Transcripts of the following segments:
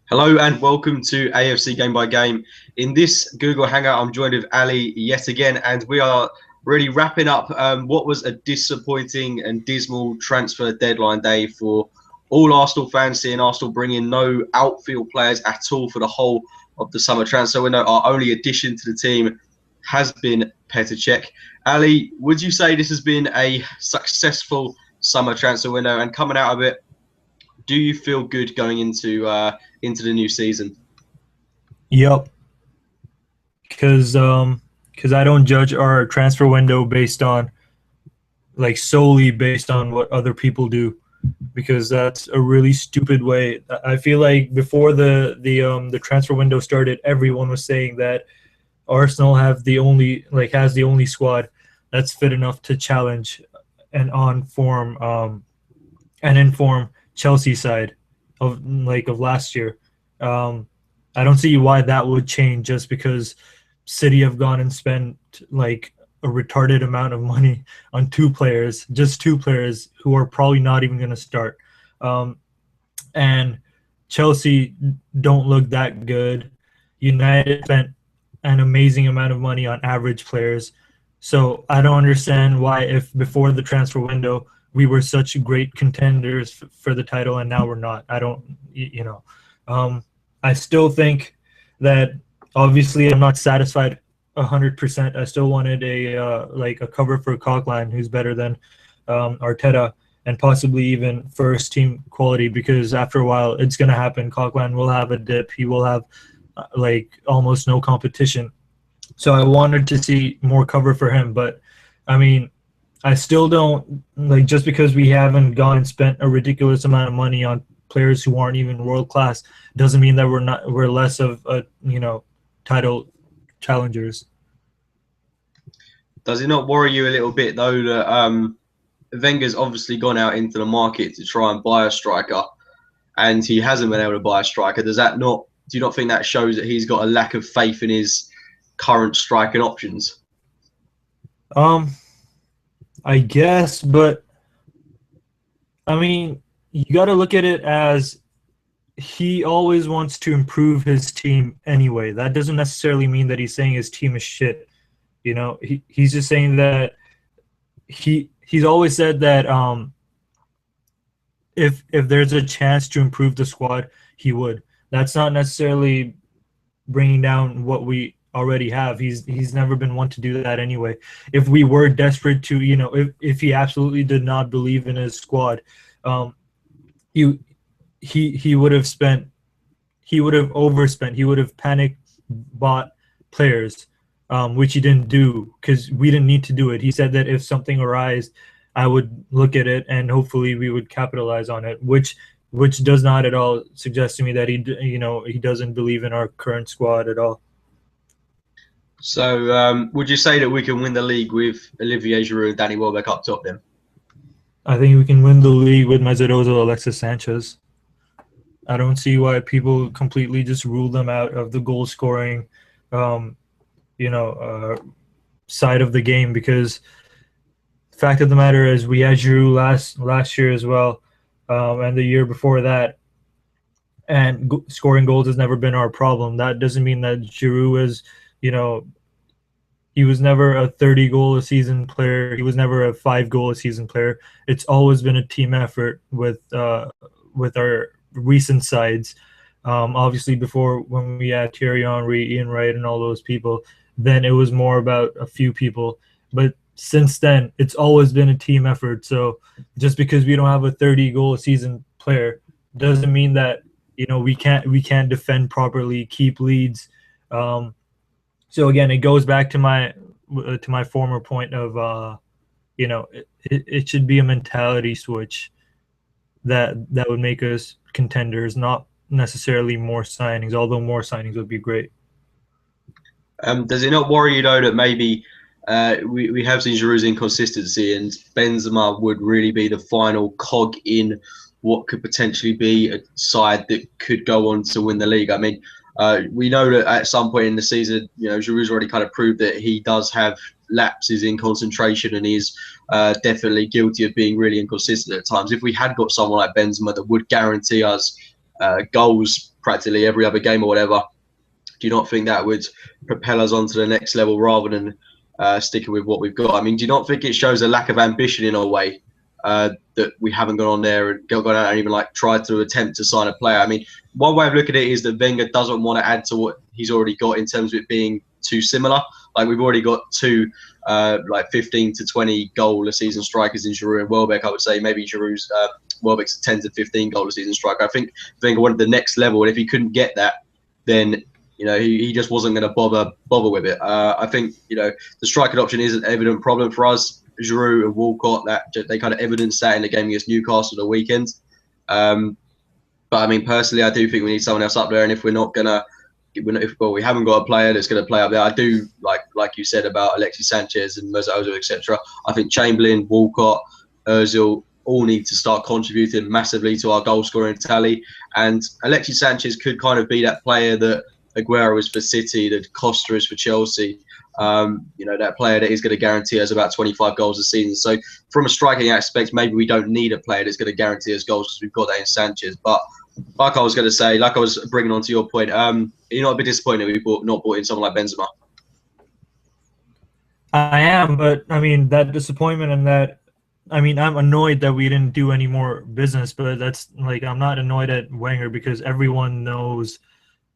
Hello and welcome to AFC Game by Game. In this Google Hangout, I'm joined with Ali yet again, and we are really wrapping up what was a disappointing and dismal transfer deadline day for all Arsenal fans, seeing Arsenal bring in no outfield players at all for the whole of the summer transfer window. Our only addition to the team has been Petr Cech. Ali, would you say this has been a successful summer transfer window? And coming out of it, do you feel good going into the new season? Yep, because I don't judge our transfer window based on solely based on what other people do, because that's a really stupid way. I feel like before the transfer window started, everyone was saying that Arsenal has the only squad that's fit enough to challenge an on form and inform Chelsea side of last year. I don't see why that would change just because City have gone and spent like a retarded amount of money on just two players who are probably not even going to start. And Chelsea don't look that good. United spent an amazing amount of money on average players. So I don't understand why, if before the transfer window we were such great contenders for the title and now we're not. I don't, I still think that obviously I'm not satisfied 100%. I still wanted a cover for Coquelin who's better than Arteta and possibly even first team quality, because after a while it's going to happen. Coquelin will have a dip. He will have almost no competition. So I wanted to see more cover for him, but I mean, I still don't just because we haven't gone and spent a ridiculous amount of money on players who aren't even world class doesn't mean that we're less of a title challengers. Does it not worry you a little bit though that Wenger's obviously gone out into the market to try and buy a striker, and he hasn't been able to buy a striker? Do you not think that shows that he's got a lack of faith in his current striking options? I guess, but I mean, you got to look at it as he always wants to improve his team anyway. That doesn't necessarily mean that he's saying his team is shit. He's just saying that he's always said that if there's a chance to improve the squad, he would. That's not necessarily bringing down what we already have. He's never been one to do that anyway. If we were desperate to, if he absolutely did not believe in his squad, he would have overspent. He would have panic bought players, which he didn't do because we didn't need to do it. He said that if something arose, I would look at it and hopefully we would capitalize on it, which does not at all suggest to me that he doesn't believe in our current squad at all. So would you say that we can win the league with Olivier Giroud and Danny Welbeck up top then? I think we can win the league with Mesut Ozil, Alexis Sanchez. I don't see why people completely just rule them out of the goal scoring, side of the game, because the fact of the matter is we had Giroud last year as well, and the year before that, and scoring goals has never been our problem. That doesn't mean that Giroud is, he was never a 30-goal-a-season player. He was never a 5-goal-a-season player. It's always been a team effort with our recent sides. Obviously, before, when we had Thierry Henry, Ian Wright, and all those people, then it was more about a few people. But since then, it's always been a team effort. So just because we don't have a 30-goal-a-season player doesn't mean that we can't defend properly, keep leads. So again, it goes back to my former point of it should be a mentality switch that would make us contenders, not necessarily more signings, although more signings would be great. Does it not worry you though that maybe we have seen Giroud's inconsistency and Benzema would really be the final cog in what could potentially be a side that could go on to win the league? I mean, we know that at some point in the season, Giroud's already kind of proved that he does have lapses in concentration and he's definitely guilty of being really inconsistent at times. If we had got someone like Benzema that would guarantee us goals practically every other game or whatever, do you not think that would propel us onto the next level rather than sticking with what we've got? I mean, do you not think it shows a lack of ambition in a way that we haven't gone on there and gone out and even like tried to attempt to sign a player? I mean, one way of looking at it is that Wenger doesn't want to add to what he's already got in terms of it being too similar. Like we've already got two like 15 to 20 goal a season strikers in Giroud and Welbeck. I would say maybe Giroud's Welbeck's a 10 to 15 goal a season striker. I think Wenger wanted the next level, and if he couldn't get that, then he just wasn't going to bother with it. I think the striking option is an evident problem for us. Giroud and Walcott, that they kind of evidenced that in the game against Newcastle the weekend. But I mean, personally, I do think we need someone else up there. And if we're not gonna, if we haven't got a player that's going to play up there, I do like you said about Alexis Sanchez and Mesut Ozil, etc. I think Chamberlain, Walcott, Ozil all need to start contributing massively to our goal scoring tally. And Alexis Sanchez could kind of be that player that Aguero is for City, that Costa is for Chelsea. That player that is going to guarantee us about 25 goals a season. So from a striking aspect, maybe we don't need a player that's going to guarantee us goals because we've got that in Sanchez. But like I was going to say, like I was bringing on to your point, you're not a bit disappointed we not brought in someone like Benzema? I am, but I mean that disappointment and that, I mean, I'm annoyed that we didn't do any more business, but that's like, I'm not annoyed at Wenger because everyone knows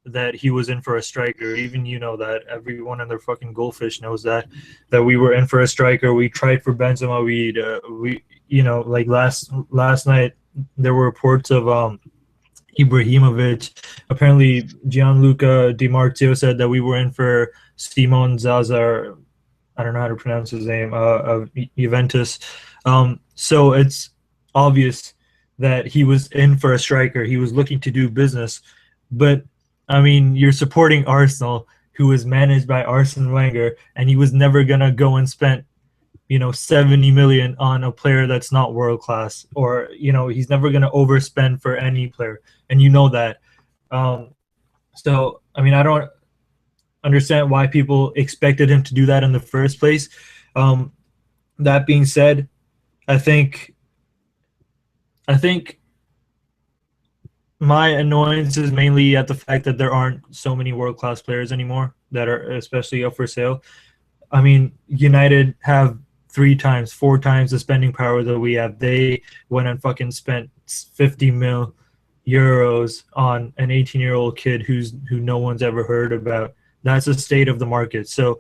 that he was in for a striker. Even that everyone and their fucking goldfish knows that we were in for a striker. We tried for Benzema. We like last night there were reports of Ibrahimovic. Apparently Gianluca Di Marzio said that we were in for Simon Zaza. I don't know how to pronounce his name, of Juventus. So it's obvious that he was in for a striker. He was looking to do business. But I mean, you're supporting Arsenal, who is managed by Arsene Wenger, and he was never gonna go and spend, 70 million on a player that's not world class, or he's never gonna overspend for any player, and that. So I mean, I don't understand why people expected him to do that in the first place. That being said, I think my annoyance is mainly at the fact that there aren't so many world-class players anymore that are especially up for sale. I mean, United have 4 times the spending power that we have. They went and fucking spent 50 mil euros on an 18-year-old kid who no one's ever heard about. That's the state of the market. So,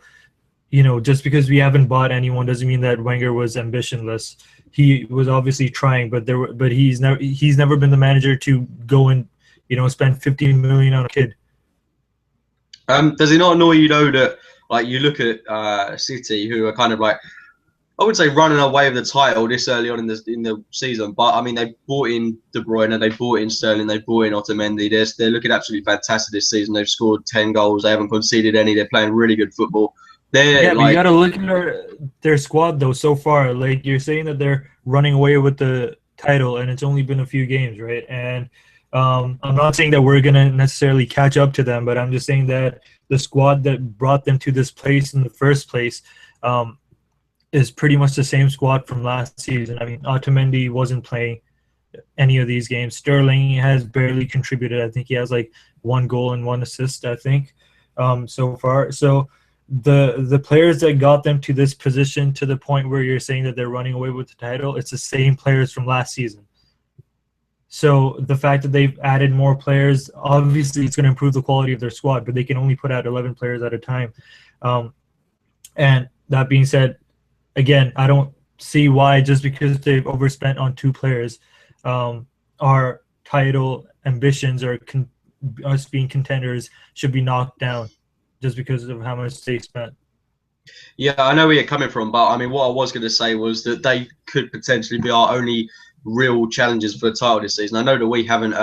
just because we haven't bought anyone doesn't mean that Wenger was ambitionless. He was obviously trying, but he's never been the manager to go and spend 50 million on a kid. Does it not annoy you though that like you look at City, who are kind of like, I would say, running away with the title this early on in the season, but I mean they brought in De Bruyne, they brought in Sterling, they brought in Otamendi. They're looking absolutely fantastic this season. They've scored 10 goals, they haven't conceded any. They're playing really good football. But you got to look at their squad though so far. Like you're saying that they're running away with the title, and it's only been a few games, right? And I'm not saying that we're gonna necessarily catch up to them, but I'm just saying that the squad that brought them to this place in the first place is pretty much the same squad from last season. I mean, Otamendi wasn't playing any of these games. Sterling has barely contributed. I think he has like 1 goal and 1 assist, I think, so far. So the players that got them to this position, to the point where you're saying that they're running away with the title, it's the same players from last season. So the fact that they've added more players, obviously it's going to improve the quality of their squad, but they can only put out 11 players at a time. And that being said, again, I don't see why, just because they've overspent on 2 players, our title ambitions or us being contenders should be knocked down just because of how much they spent. Yeah, I know where you're coming from, but I mean, what I was going to say was that they could potentially be our only real challengers for the title this season. I know that we haven't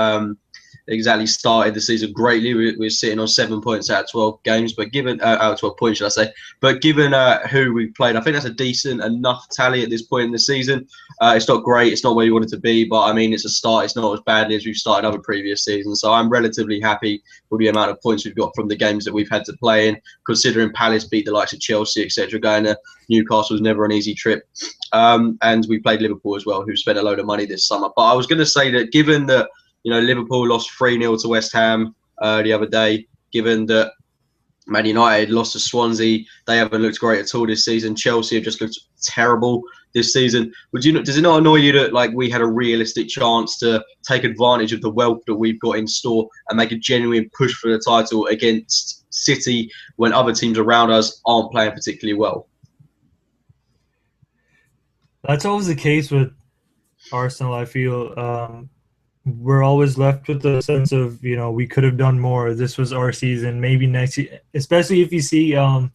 exactly started the season greatly. We're sitting on 7 points out of 12 games, but given out of 12 points, should I say? But given who we played, I think that's a decent enough tally at this point in the season. It's not great. It's not where you want it to be, but I mean, it's a start. It's not as badly as we've started other previous seasons. So I'm relatively happy with the amount of points we've got from the games that we've had to play in, considering Palace beat the likes of Chelsea, etc. Going to Newcastle was never an easy trip. And we played Liverpool as well, who spent a load of money this summer. But I was going to say that given that Liverpool lost 3-0 to West Ham the other day. Given that Man United lost to Swansea, they haven't looked great at all this season. Chelsea have just looked terrible this season. Does it not annoy you that we had a realistic chance to take advantage of the wealth that we've got in store and make a genuine push for the title against City when other teams around us aren't playing particularly well? That's always the case with Arsenal, I feel. We're always left with the sense of, we could have done more. This was our season. Maybe next year, especially if you see, the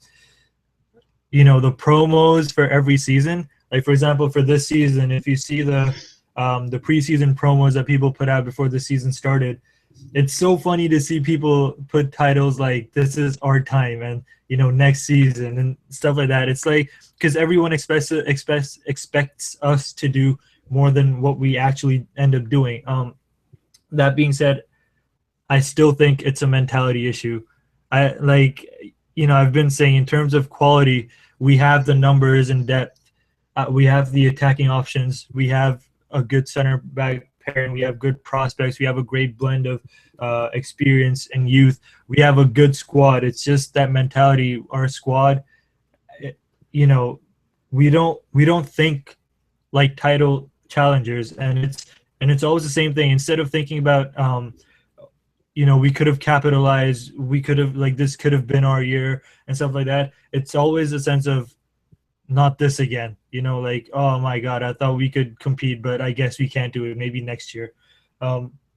promos for every season. Like, for example, for this season, if you see the preseason promos that people put out before the season started, it's so funny to see people put titles like "This is our time" and next season and stuff like that. It's like, because everyone expects us to do more than what we actually end up doing. That being said, I still think it's a mentality issue. I've been saying, in terms of quality, we have the numbers and depth. We have the attacking options. We have a good center back pairing. We have good prospects. We have a great blend of experience and youth. We have a good squad. It's just that mentality. Our squad, we don't think like title challengers, and it's always the same thing. Instead of thinking about we could have capitalized, we could have, this could have been our year and stuff like that, it's always a sense of not this again, oh my god, I thought we could compete, but I guess we can't do it, maybe next year.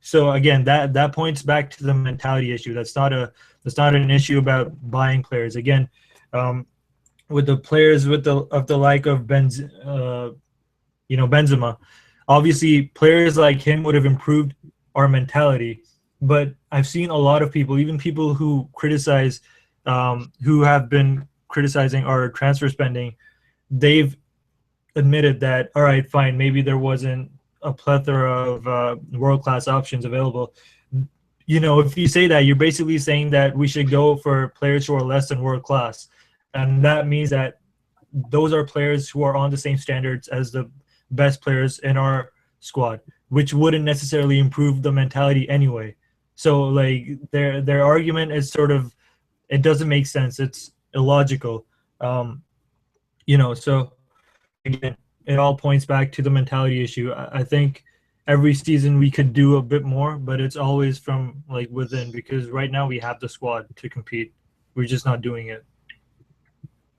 So again, that points back to the mentality issue. That's not an issue about buying players. Again, with the players of the like of Benzema, obviously players like him would have improved our mentality. But I've seen a lot of people, even people who criticize, who have been criticizing our transfer spending, they've admitted that, all right, fine, maybe there wasn't a plethora of world-class options available. If you say that, you're basically saying that we should go for players who are less than world-class. And that means that those are players who are on the same standards as the best players in our squad, which wouldn't necessarily improve the mentality anyway. So their argument is sort of, it doesn't make sense. It's illogical. So again, it all points back to the mentality issue. I think every season we could do a bit more, but it's always from within, because right now we have the squad to compete. We're just not doing it.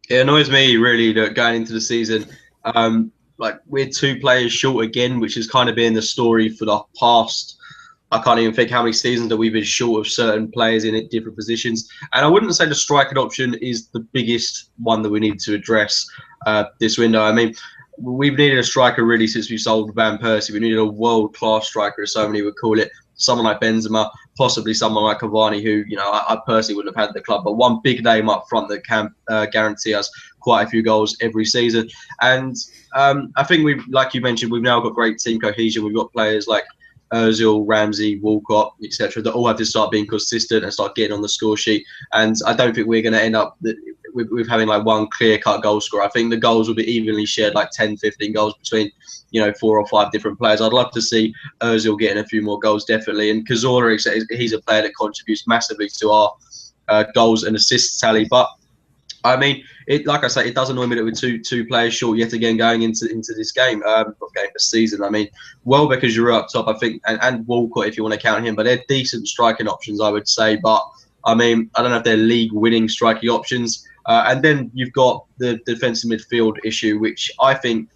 It annoys me really that going into the season, we're 2 players short again, which has kind of been the story for the past. I can't even think how many seasons that we've been short of certain players in different positions. And I wouldn't say the striking option is the biggest one that we need to address this window. I mean, we've needed a striker really since we sold Van Persie. We needed a world-class striker, as so many would call it. Someone like Benzema, possibly someone like Cavani, who I personally wouldn't have had at the club, but one big name up front that can guarantee us quite a few goals every season. And I think like you mentioned, we've now got great team cohesion. We've got players like Ozil, Ramsey, Walcott, etc., that all have to start being consistent and start getting on the score sheet. And I don't think we're going to end up with having one clear-cut goal scorer. I think the goals will be evenly shared, 10, 15 goals between 4 or 5 different players. I'd love to see Ozil getting a few more goals, definitely. And Cazorla, he's a player that contributes massively to our goals and assists tally. But I mean, like I say, it does annoy me that we're two players short yet again going into this game, this season. I mean, Welbeck as you're up top, I think, and Walcott if you want to count him, but they're decent striking options, I would say. But I mean, I don't know if they're league-winning striking options. And then you've got the defensive midfield issue, which I think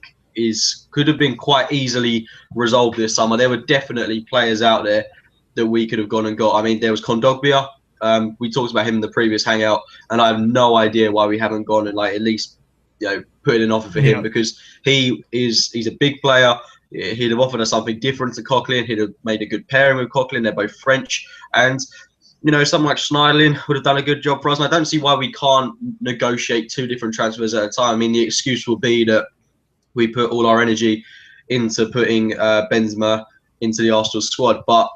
could have been quite easily resolved this summer. There were definitely players out there that we could have gone and got. I mean, there was Kondogbia. We talked about him in the previous Hangout, and I have no idea why we haven't gone and at least put in an offer for him, because he's a big player. He'd have offered us something different to Coquelin. He'd have made a good pairing with Coquelin. They're both French, and someone like Schneiderlin would have done a good job for us. And I don't see why we can't negotiate 2 different transfers at a time. I mean, the excuse will be that we put all our energy into putting Benzema into the Arsenal squad, but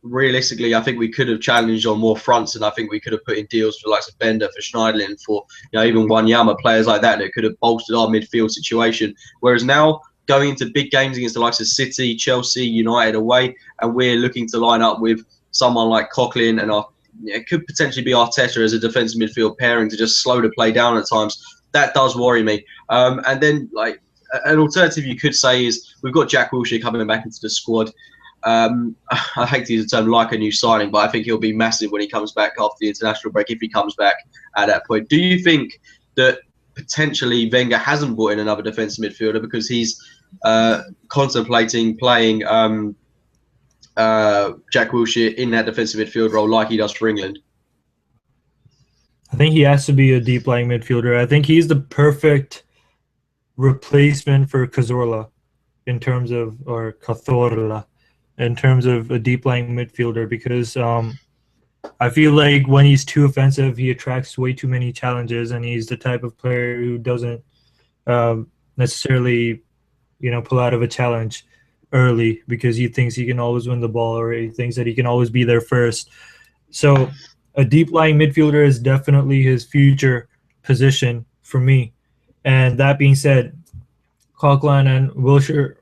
realistically, I think we could have challenged on more fronts, and I think we could have put in deals for the likes of Bender, for Schneiderlin, for even Wanyama, players like that could have bolstered our midfield situation. Whereas now, going into big games against the likes of City, Chelsea, United away, and we're looking to line up with someone like Coughlin and it could potentially be Arteta as a defensive midfield pairing to just slow the play down at times. That does worry me. And then, like, an alternative you could say is we've got Jack Wilshere coming back into the squad. I hate to use the term like a new signing, but I think he'll be massive when he comes back after the international break, if he comes back at that point. Do you think that potentially Wenger hasn't brought in another defensive midfielder because he's contemplating playing Jack Wilshere in that defensive midfield role like he does for England? I think he has to be a deep lying midfielder. I think he's the perfect replacement for Cazorla in terms of, or Cazorla, in terms of a deep lying midfielder, because I feel like when he's too offensive, he attracts way too many challenges, and he's the type of player who doesn't necessarily, pull out of a challenge early because he thinks he can always win the ball, or he thinks that he can always be there first. So a deep lying midfielder is definitely his future position for me. And that being said, Coughlin and Wilshere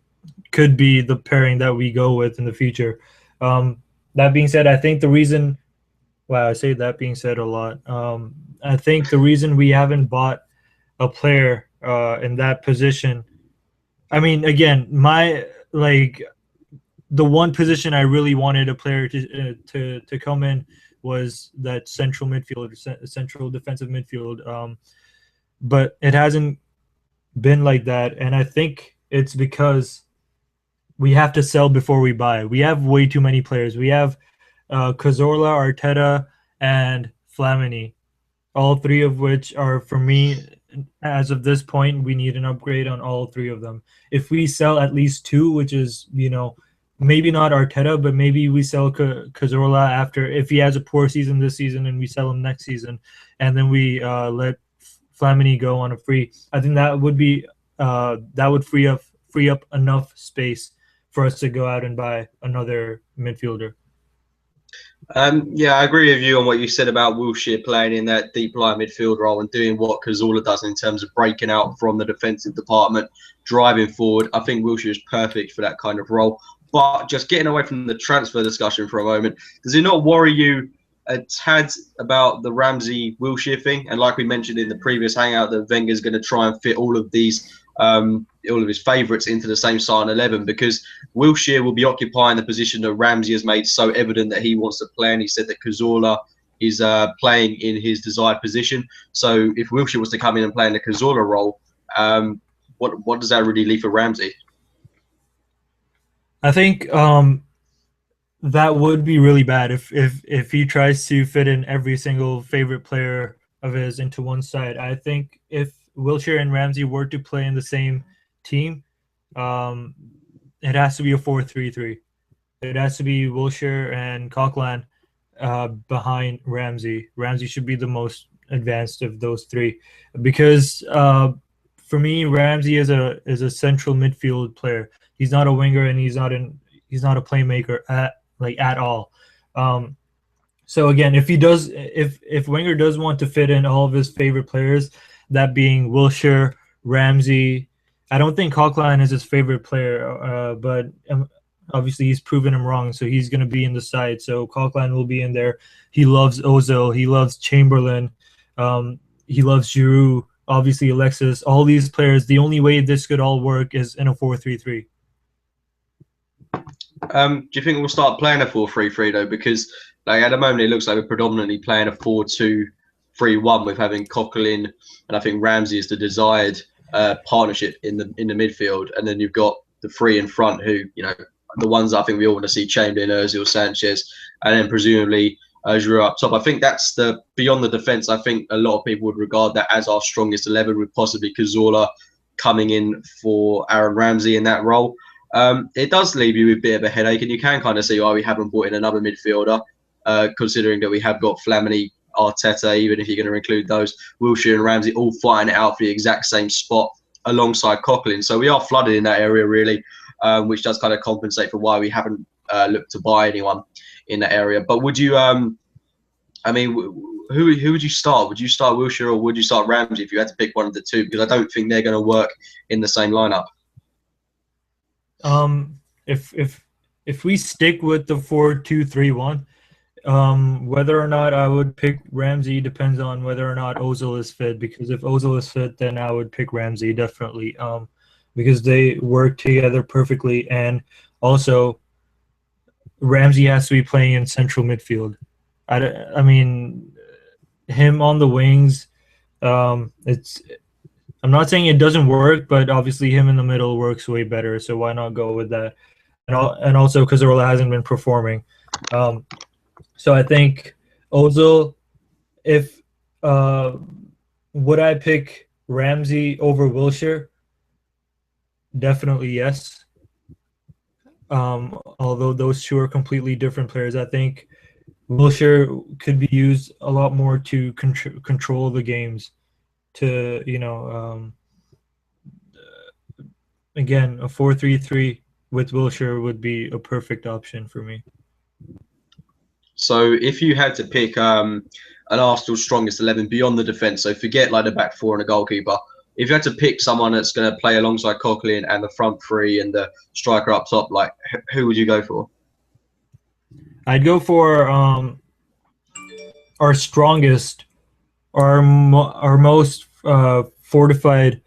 could be the pairing that we go with in the future. That being said, I think the reason – wow, I say that being said a lot. I think the reason we haven't bought a player in that position – I mean, again, the one position I really wanted a player to come in was that central midfield, central defensive midfield. But it hasn't been like that, and I think it's because we have to sell before we buy. We have way too many players. We have Cazorla, Arteta, and Flamini, all three of which are, for me, as of this point, we need an upgrade on all three of them. If we sell at least two, which is, maybe not Arteta, but maybe we sell Cazorla after, if he has a poor season this season and we sell him next season, and then we let Flamini go on a free. I think that would be that would free up enough space for us to go out and buy another midfielder. Yeah, I agree with you on what you said about Wilshere playing in that deep line midfield role and doing what Cazorla does in terms of breaking out from the defensive department, driving forward. I think Wilshere is perfect for that kind of role. But just getting away from the transfer discussion for a moment, does it not worry you a tad about the Ramsey-Wilshere thing? And like we mentioned in the previous hangout, that Wenger's going to try and fit all of these, all of his favourites into the same starting 11, because Wilshere will be occupying the position that Ramsey has made so evident that he wants to play, and he said that Cazorla is playing in his desired position. So if Wilshere was to come in and play in the Cazorla role, what does that really leave for Ramsey? I think that would be really bad if he tries to fit in every single favorite player of his into one side. I think if Wilshere and Ramsey were to play in the same team, it has to be a 4-3-3. It has to be Wilshere and Coughlin behind Ramsey. Ramsey should be the most advanced of those three, because for me, Ramsey is a central midfield player. He's not a winger, and he's not a playmaker at all. So again, if Wenger does want to fit in all of his favorite players, that being Wilshere, Ramsey, I don't think Coughlin is his favorite player, but obviously he's proven him wrong, so he's going to be in the side. So Coughlin will be in there. He loves Ozil. He loves Chamberlain. He loves Giroud. Obviously Alexis. All these players, the only way this could all work is in a 4-3-3. Do you think we'll start playing a 4-3-3 though? Because at the moment it looks like we're predominantly playing a 4-2-3-1 with having Coughlin and I think Ramsey is the desired partnership in the midfield, and then you've got the three in front who, the ones I think we all want to see: Chamberlain, Ozil, Sanchez, and then presumably Giroud up top. I think that's beyond the defence. I think a lot of people would regard that as our strongest 11, with possibly Cazorla coming in for Aaron Ramsey in that role. It does leave you with a bit of a headache, and you can kind of see why we haven't brought in another midfielder, considering that we have got Flamini, Arteta, even if you're going to include those, Wilshere and Ramsey all fighting it out for the exact same spot alongside Coughlin. So we are flooded in that area, really, which does kind of compensate for why we haven't looked to buy anyone in that area. But would you, who would you start? Would you start Wilshere or would you start Ramsey if you had to pick one of the two? Because I don't think they're going to work in the same lineup. If we stick with the 4-2-3-1, whether or not I would pick Ramsey depends on whether or not Ozil is fit. Because if Ozil is fit, then I would pick Ramsey definitely. Because they work together perfectly, and also Ramsey has to be playing in central midfield. I mean, him on the wings. It's I'm not saying it doesn't work, but obviously him in the middle works way better. So why not go with that? And also Cazorla hasn't been performing. So I think Ozil. If would I pick Ramsey over Wilshere? Definitely yes. Although those two are completely different players, I think Wilshere could be used a lot more to control the games. To again, a 4-3-3 with Wilshere would be a perfect option for me. So if you had to pick an Arsenal strongest 11 beyond the defence, so forget like the back four and a goalkeeper, if you had to pick someone that's going to play alongside Coquelin and the front three and the striker up top, like who would you go for? I'd go for our strongest, our most fortified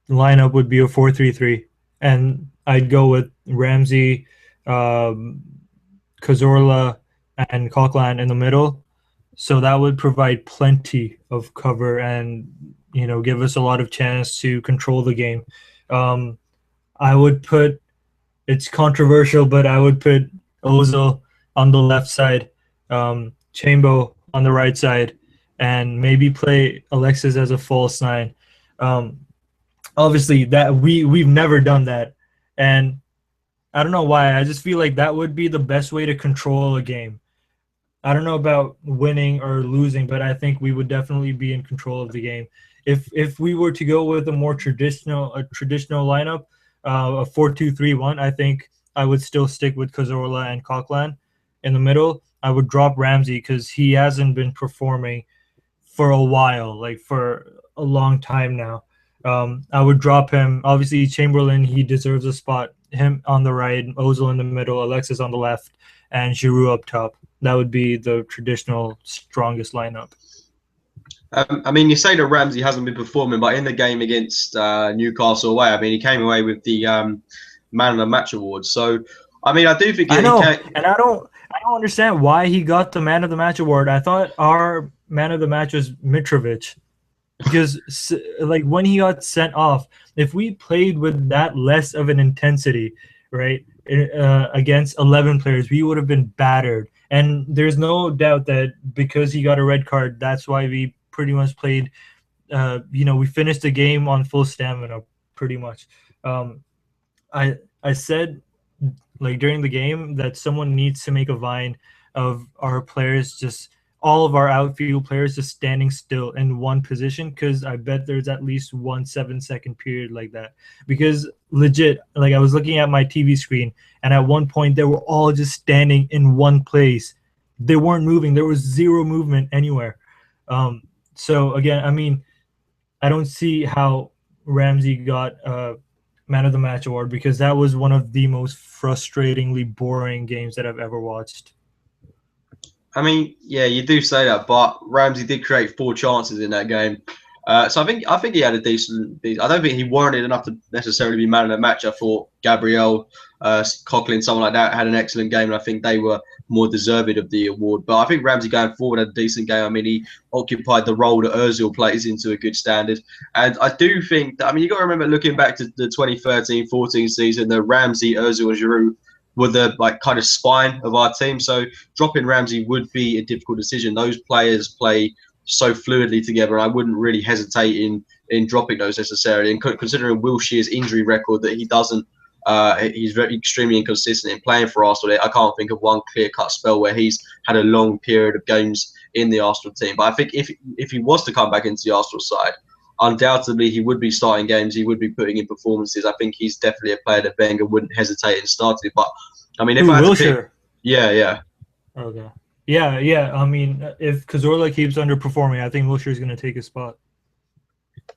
lineup would be a 4-3-3, and I'd go with Ramsey, Cazorla, and Coquelin in the middle. So that would provide plenty of cover and give us a lot of chance to control the game. I would put, it's controversial, but I would put Ozil on the left side, Chambo on the right side, and maybe play Alexis as a false nine. Obviously, that we've never done that, and I don't know why. I just feel like that would be the best way to control a game. I don't know about winning or losing, but I think we would definitely be in control of the game. If we were to go with a more traditional lineup, a 4-2-3-1, I think I would still stick with Cazorla and Coquelin. In the middle, I would drop Ramsey because he hasn't been performing for a while, like for a long time now. I would drop him. Obviously, Chamberlain, he deserves a spot. Him on the right, Ozil in the middle, Alexis on the left, and Giroud up top. That would be the traditional strongest lineup. I mean, you say that Ramsey hasn't been performing, but in the game against Newcastle away, I mean, he came away with the Man of the Match award. So, I mean, I do think I know, and I don't understand why he got the Man of the Match award. I thought our Man of the Match was Mitrovic, because like when he got sent off, if we played with that less of an intensity, right, against 11 players, we would have been battered. And there's no doubt that because he got a red card, that's why we pretty much played. We finished the game on full stamina, pretty much. I said like during the game that someone needs to make a vine of our players, just all of our outfield players just standing still in one position, because I bet there's at least 1 7-second period like that. Because legit, like I was looking at my TV screen, and at one point they were all just standing in one place. They weren't moving. There was zero movement anywhere. So again, I mean, I don't see how Ramsey got Man of the Match award, because that was one of the most frustratingly boring games that I've ever watched. I mean, yeah, you do say that, but Ramsey did create 4 chances in that game. So I think he had a decent. I don't think he warranted enough to necessarily be man of the match. I thought Gabriel, Coquelin, someone like that had an excellent game, and I think they were more deserving of the award. But I think Ramsey going forward had a decent game. I mean, he occupied the role that Ozil plays into a good standard, and I do think that. I mean, you got to remember looking back to the 2013-14 season, the Ramsey, Ozil, and Giroud were the like kind of spine of our team. So dropping Ramsey would be a difficult decision. Those players play so fluidly together, and I wouldn't really hesitate in dropping those necessarily. And considering Wilshere's injury record, that he doesn't, he's very extremely inconsistent in playing for Arsenal. I can't think of one clear-cut spell where he's had a long period of games in the Arsenal team. But I think if he was to come back into the Arsenal side, undoubtedly he would be starting games. He would be putting in performances. I think he's definitely a player that Wenger wouldn't hesitate in starting. But I mean, if I had to pick, yeah. Okay. Yeah. I mean, if Cazorla keeps underperforming, I think Wilshere is going to take his spot.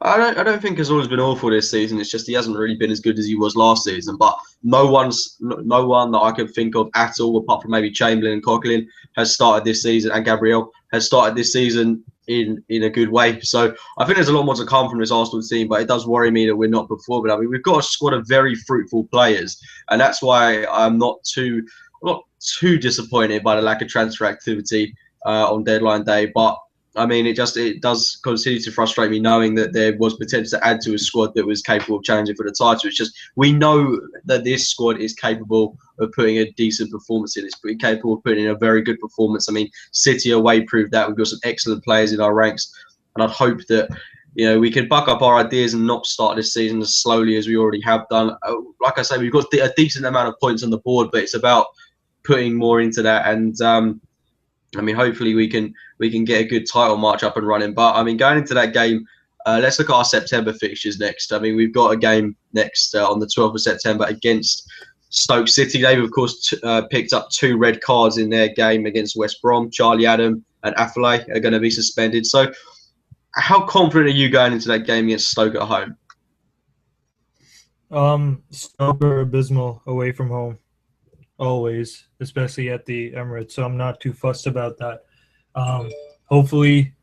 I don't think Cazorla's been awful this season. It's just he hasn't really been as good as he was last season. But no one that I can think of at all, apart from maybe Chamberlain and Coquelin, has started this season, and Gabriel has started this season in a good way. So I think there's a lot more to come from this Arsenal team. But it does worry me that we're not performing. I mean, we've got a squad of very fruitful players, and that's why I'm not too disappointed by the lack of transfer activity on deadline day. But I mean, it does continue to frustrate me knowing that there was potential to add to a squad that was capable of challenging for the title. It's just we know that this squad is capable of putting a decent performance in. It's pretty capable of putting in a very good performance. I mean, City away proved that. We've got some excellent players in our ranks, and I'd hope that we can buck up our ideas and not start this season as slowly as we already have done. Like I say, we've got a decent amount of points on the board, but it's about putting more into that and. I mean, hopefully we can get a good title march up and running. But I mean, going into that game, let's look at our September fixtures next. I mean, we've got a game next on the 12th of September against Stoke City. They've of course picked up 2 red cards in their game against West Brom. Charlie Adam and Afellay are going to be suspended. So, how confident are you going into that game against Stoke at home? Stoke are abysmal away from home. Always, especially at the Emirates. So I'm not too fussed about that. Hopefully,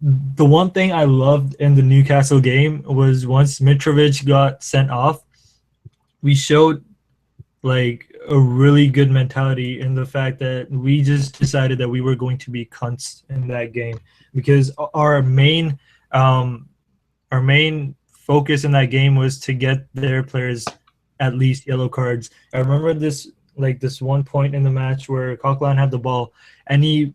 the one thing I loved in the Newcastle game was once Mitrovic got sent off, we showed like a really good mentality in the fact that we just decided that we were going to be cunts in that game because our main focus in that game was to get their players at least yellow cards. I remember this one point in the match where Coquelin had the ball and he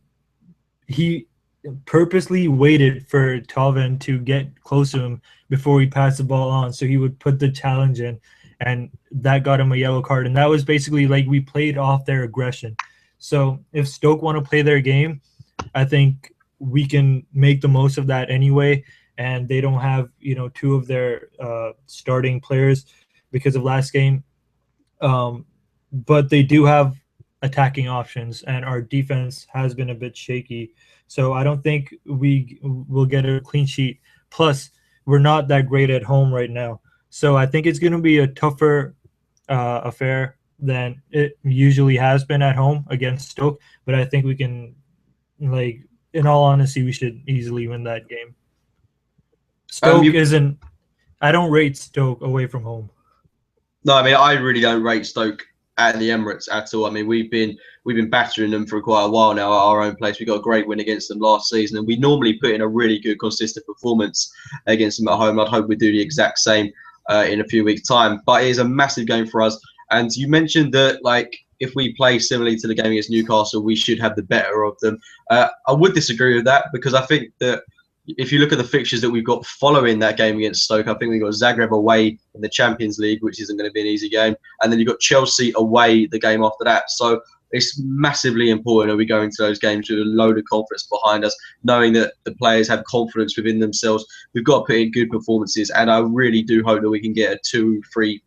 purposely waited for Thauvin to get close to him before he passed the ball on, so he would put the challenge in, and that got him a yellow card. And that was basically like we played off their aggression. So if Stoke want to play their game, I think we can make the most of that anyway, and they don't have 2 of their starting players because of last game. But they do have attacking options, and our defense has been a bit shaky. So I don't think we will get a clean sheet. Plus, we're not that great at home right now. So I think it's going to be a tougher affair than it usually has been at home against Stoke. But I think we can, in all honesty, we should easily win that game. Stoke isn't – I don't rate Stoke away from home. No, I mean, I really don't rate Stoke at the Emirates at all. I mean, we've been battering them for quite a while now at our own place. We got a great win against them last season, and we normally put in a really good, consistent performance against them at home. I'd hope we do the exact same in a few weeks' time. But it is a massive game for us. And you mentioned that, if we play similarly to the game against Newcastle, we should have the better of them. I would disagree with that because I think that if you look at the fixtures that we've got following that game against Stoke, I think we've got Zagreb away in the Champions League, which isn't going to be an easy game. And then you've got Chelsea away the game after that. So it's massively important that we go into those games with a load of confidence behind us, knowing that the players have confidence within themselves. We've got to put in good performances. And I really do hope that we can get a 2-3,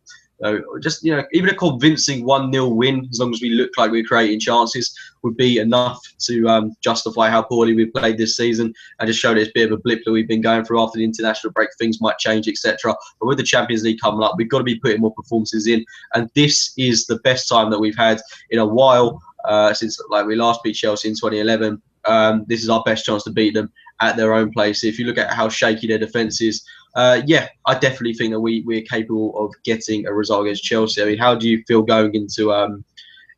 even a convincing 1-0 win, as long as we look like we're creating chances, would be enough to justify how poorly we've played this season and just show that it's a bit of a blip that we've been going through after the international break. Things might change, etc. But with the Champions League coming up, we've got to be putting more performances in. And this is the best time that we've had in a while since we last beat Chelsea in 2011. This is our best chance to beat them at their own place. If you look at how shaky their defence is, I definitely think that we're capable of getting a result against Chelsea. I mean, how do you feel going into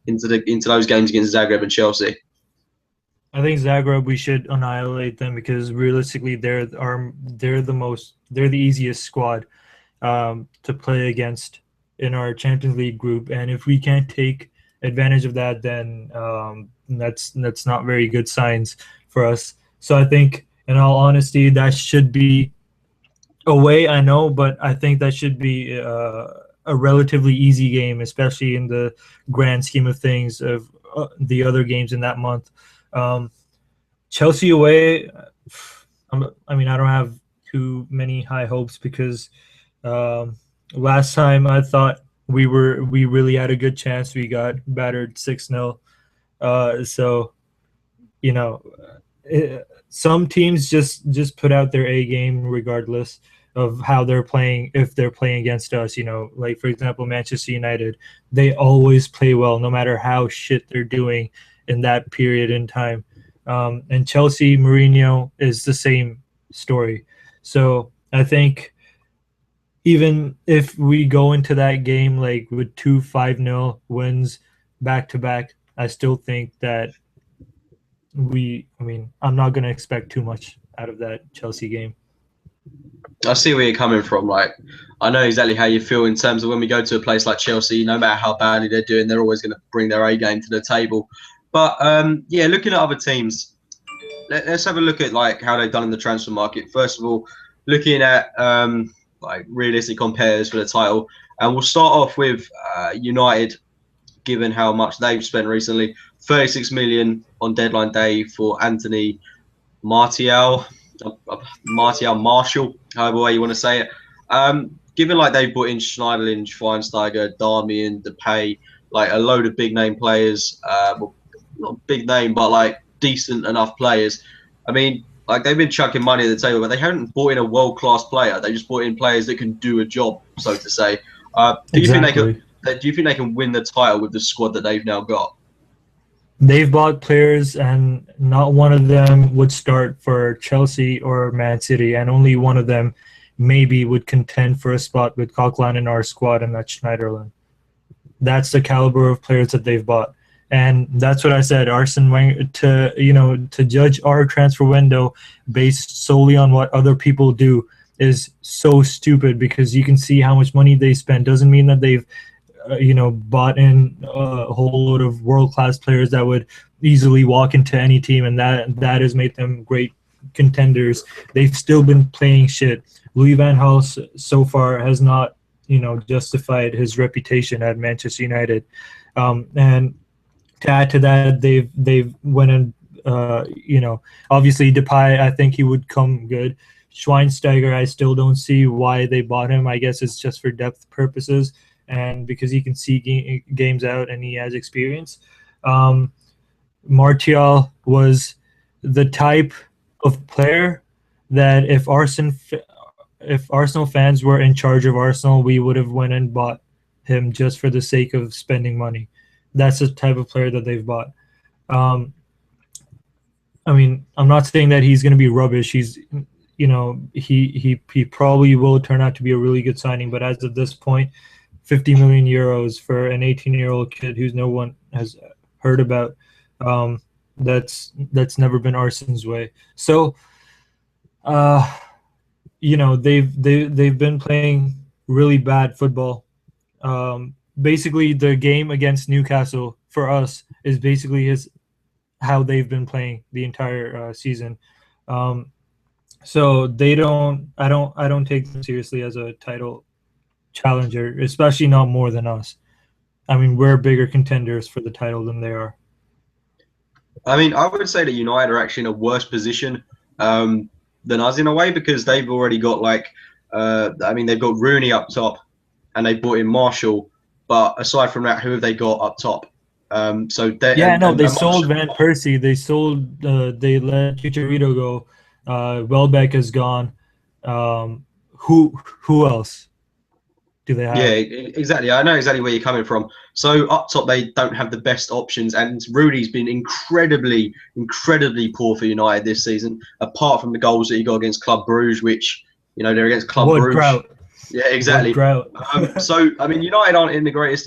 those games against Zagreb and Chelsea? I think Zagreb, we should annihilate them because realistically they're the easiest squad to play against in our Champions League group, and if we can't take advantage of that, then that's not very good signs for us. So I think, in all honesty, that should be away, I know, but I think that should be a relatively easy game, especially in the grand scheme of things of the other games in that month. Chelsea away, I don't have too many high hopes because last time I thought we really had a good chance. We got battered 6-0. So, some teams just put out their A game regardless of how they're playing. If they're playing against us, like for example, Manchester United, they always play well no matter how shit they're doing in that period in time. And Chelsea, Mourinho is the same story. So I think even if we go into that game like with 2-5-0 wins back to back, I still think that I'm not going to expect too much out of that Chelsea game. I see where you're coming from. Like, I know exactly how you feel in terms of when we go to a place like Chelsea. No matter how badly they're doing, they're always going to bring their A game to the table. But yeah, looking at other teams, let's have a look at like how they've done in the transfer market. First of all, looking at like realistic compares for the title, and we'll start off with United. Given how much they've spent recently, 36 million on deadline day for Anthony Martial, Martial, however way you want to say it. Given like they've brought in Schneiderlin, Schweinsteiger, Darmian, Depay, like a load of big name players, well, not big name, but like decent enough players. I mean, like they've been chucking money at the table, but they haven't brought in a world class player. They just brought in players that can do a job, so to say. Do you think they could? Do you think they can win the title with the squad that they've now got? They've bought players, and not one of them would start for Chelsea or Man City, and only one of them maybe would contend for a spot with Coquelin in our squad, and that's Schneiderlin. That's the caliber of players that they've bought. And that's what I said. Arsene Wenger, to judge our transfer window based solely on what other people do is so stupid, because you can see how much money they spend. Doesn't mean that they've bought in a whole load of world-class players that would easily walk into any team, and that has made them great contenders. They've still been playing shit. Louis van Gaal so far has not, justified his reputation at Manchester United. And to add to that, they've went and, obviously Depay, I think he would come good. Schweinsteiger, I still don't see why they bought him. I guess it's just for depth purposes, and because he can see games out and he has experience. Martial was the type of player that if Arsenal fans were in charge of Arsenal, we would have went and bought him just for the sake of spending money. That's the type of player that they've bought. I'm not saying that he's going to be rubbish. He's, he probably will turn out to be a really good signing, but as of this point, 50 million euros for an 18-year-old kid who's no one has heard about. That's never been Arsene's way. So, they've been playing really bad football. Basically, the game against Newcastle for us is basically how they've been playing the entire season. So I don't take them seriously as a title challenger, especially not more than us. I mean, we're bigger contenders for the title than they are. I mean, I would say that United are actually in a worse position than us in a way, because they've already got they've got Rooney up top, and they brought in Marshall. But aside from that, who have they got up top? They sold Van Persie. They sold. They let Chicharito go. Welbeck is gone. Who else do they have? Yeah, exactly. I know exactly where you're coming from. So up top, they don't have the best options, and Rudy's been incredibly poor for United this season. Apart from the goals that he got against Club Brugge, which they're against Club Brugge. Drought. Yeah, exactly. So I mean, United aren't in the greatest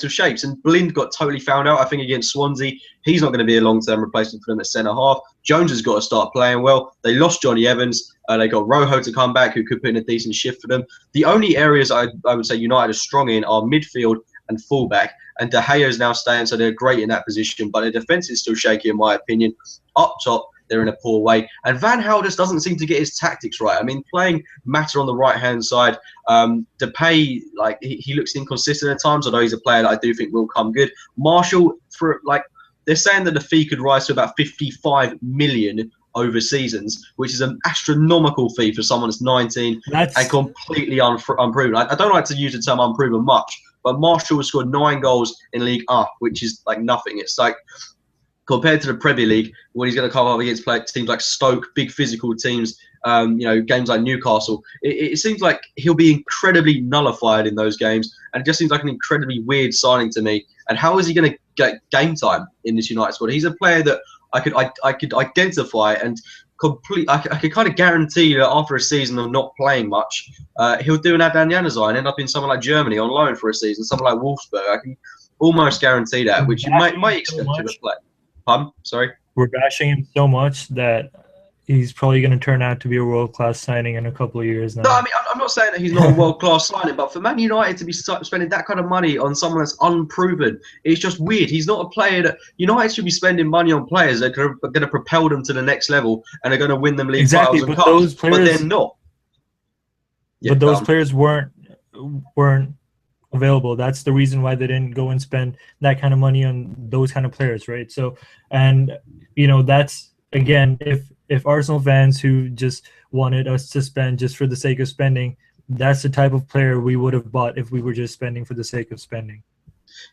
of shapes, and Blind got totally found out. I think against Swansea, he's not going to be a long-term replacement for them at centre half. Jones has got to start playing well. They lost Johnny Evans. They got Rojo to come back, who could put in a decent shift for them. The only areas I would say United are strong in are midfield and fullback. And De Gea is now staying, so they're great in that position. But the defence is still shaky, in my opinion. Up top, they're in a poor way. And Van Gaal just doesn't seem to get his tactics right. I mean, playing Mata on the right-hand side, Depay, he looks inconsistent at times, although he's a player that I do think will come good. Marshall, they're saying that the fee could rise to about 55 million over seasons, which is an astronomical fee for someone that's 19 and completely unproven. I don't like to use the term unproven much, but Marshall has scored 9 goals in League 1, which is like nothing. It's like compared to the Premier League, when he's going to come up against teams like Stoke, big physical teams, games like Newcastle, it seems like he'll be incredibly nullified in those games, and it just seems like an incredibly weird signing to me. And how is he going to get game time in this United squad? He's a player that I could identify and I could kind of guarantee that after a season of not playing much, he'll do an Adnan Januzaj and end up in somewhere like Germany on loan for a season, somewhere like Wolfsburg. I can almost guarantee that, which you might expect him to play. Sorry. We're bashing him so much that he's probably going to turn out to be a world-class signing in a couple of years now. No, I mean, I'm not saying that he's not a world-class signing, but for Man United to be spending that kind of money on someone that's unproven, it's just weird. He's not a player that United should be spending money on players that are going to propel them to the next level and are going to win them league titles and cups, but they're not. Yeah, but those players weren't available. That's the reason why they didn't go and spend that kind of money on those kind of players, right? So, and that's again, if Arsenal fans who just wanted us to spend just for the sake of spending, that's the type of player we would have bought if we were just spending for the sake of spending.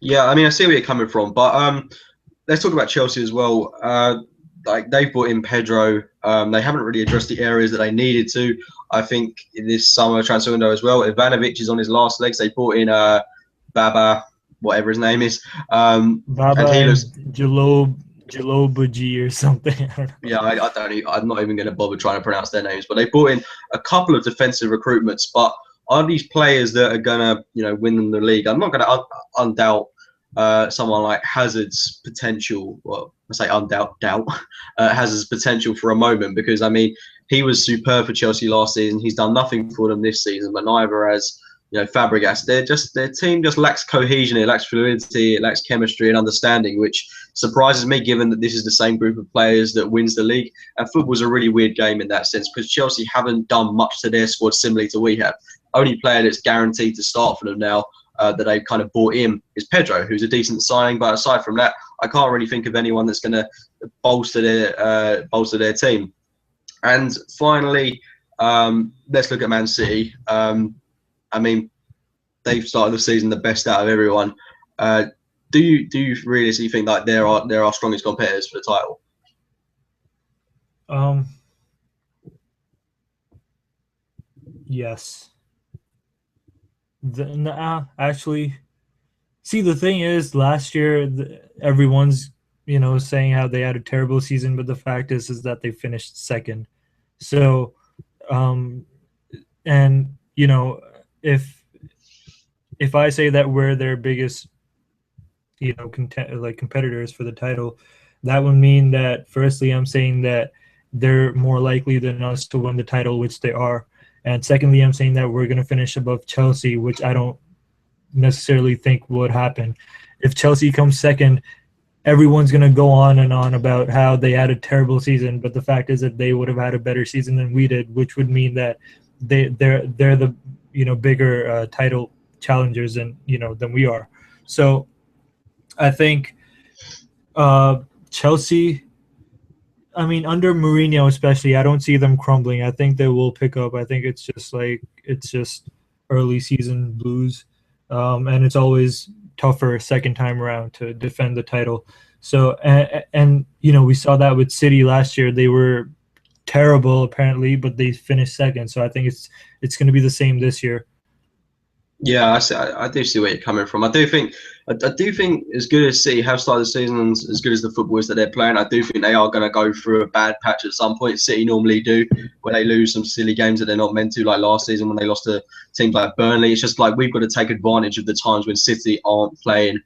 Yeah, I mean, I see where you're coming from, but let's talk about Chelsea as well. Like they've brought in Pedro. They haven't really addressed the areas that they needed to. I think in this summer transfer window as well, Ivanovic is on his last legs. They brought in Baba, whatever his name is. Baba and he looks Jalobaji or something. I don't know. Yeah, I'm not even going to bother trying to pronounce their names. But they brought in a couple of defensive recruitments. But are these players that are going to, win them the league? I'm not going to undoubt someone like Hazard's potential. Well, I say doubt Hazard's potential for a moment, because I mean he was superb for Chelsea last season. He's done nothing for them this season, but neither has Fabregas. Their team just lacks cohesion. It lacks fluidity. It lacks chemistry and understanding, which surprises me given that this is the same group of players that wins the league. And football's a really weird game in that sense, because Chelsea haven't done much to their squad similarly to we have. Only player that's guaranteed to start for them now that they've kind of bought in is Pedro, who's a decent signing. But aside from that, I can't really think of anyone that's going to bolster their team. And finally, let's look at Man City. I mean, they've started the season the best out of everyone. Do you really think that they're our strongest competitors for the title? Yes. Actually, see, the thing is, last year everyone's saying how they had a terrible season, but the fact is that they finished second. So, and if I say that we're their biggest, competitors for the title, that would mean that firstly, I'm saying that they're more likely than us to win the title, which they are. And secondly, I'm saying that we're going to finish above Chelsea, which I don't necessarily think would happen. If Chelsea comes second, everyone's going to go on and on about how they had a terrible season, but the fact is that they would have had a better season than we did, which would mean that they're the bigger title challengers than we are. So I think Chelsea, I mean, under Mourinho especially, I don't see them crumbling. I think they will pick up. I think it's just early season blues, and it's always tougher second time around to defend the title. So and we saw that with City last year. They were terrible apparently, but they finished second. So I think it's going to be the same this year. Yeah, I do see where you're coming from. I do think as good as City have started the season and as good as the football is that they're playing, I do think they are going to go through a bad patch at some point. City normally do, where they lose some silly games that they're not meant to, like last season when they lost to teams like Burnley. It's just like we've got to take advantage of the times when City aren't playing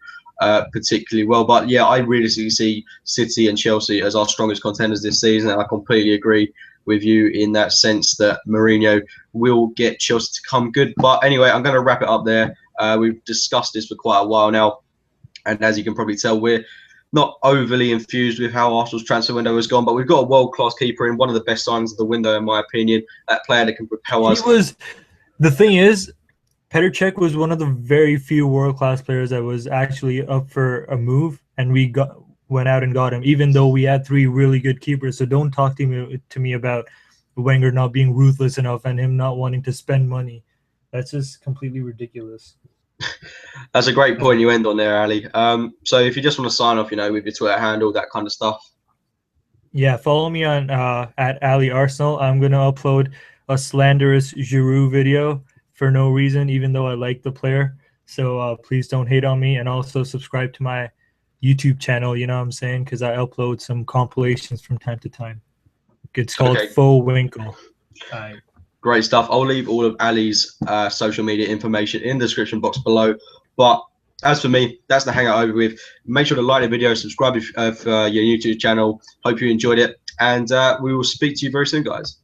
particularly well. But yeah, I really see City and Chelsea as our strongest contenders this season, and I completely agree with you in that sense that Mourinho will get Chelsea to come good. But anyway, I'm going to wrap it up there. We've discussed this for quite a while now, and as you can probably tell, we're not overly enthused with how Arsenal's transfer window has gone, but we've got a world-class keeper in, one of the best signs of the window, in my opinion, that player that can propel us. The thing is, Petr Cech was one of the very few world-class players that was actually up for a move, and we went out and got him, even though we had three really good keepers. So don't talk to me about Wenger not being ruthless enough and him not wanting to spend money. That's just completely ridiculous. That's a great point you end on there, Ali. So if you just want to sign off, you know, with your Twitter handle, that kind of stuff. Yeah, follow me on at Ali Arsenal. I'm gonna upload a slanderous Giroud video for no reason, even though I like the player. So please don't hate on me, and also subscribe to my YouTube channel. You know what I'm saying? Because I upload some compilations from time to time. It's called Okay, Faux Winkle. great stuff. I'll leave all of Ali's social media information in the description box below. But as for me, that's the Hangout over with. Make sure to like the video, subscribe if your YouTube channel. Hope you enjoyed it, and we will speak to you very soon, guys.